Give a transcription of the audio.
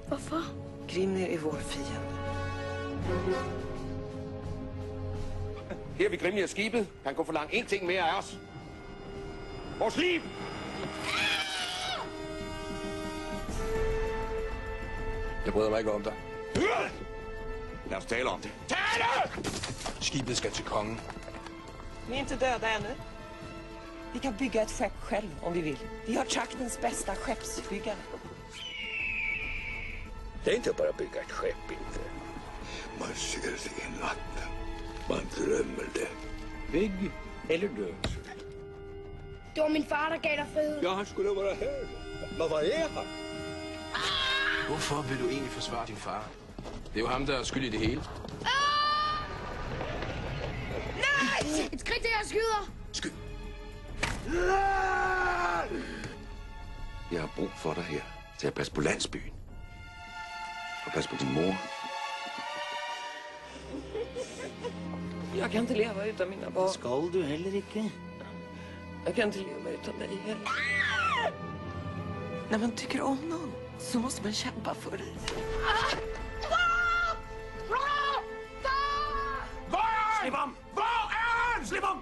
Hvorfor? Grimnir er vores fiende. Her ved Grimnir skibet. Han kunne forlange én ting mere af os. Vores liv! Jeg bryder mig ikke om dig. Lad os tale om det. Tale! Skibet skal til kongen. Vi är inte döda ännu. Vi kan bygga ett skepp själv om vi vill. Vi har traktens bästa skeppsbyggare. Det är inte bara att bygga ett skepp, inte. Man ser det i natten. Man drömmer det. Bygg eller dö. Det var min far, der gav dig frihed. Ja, han skulle vara här. Men var är han? Hvorfor vil du egentlig forsvare din far? Det er jo ham, der er skyld i det hele. Nej! Et skridt til, jeg skyder! Skyd! Jeg har brug for dig her til at passe på landsbyen. Og passe på din mor. Jag kan inte leva utan mina barn. Skal du heller ikke? Jag kan inte leva utan dig heller. När man tycker om någon så måste man kämpa för det. Slip om! Hvor er han? Slip om!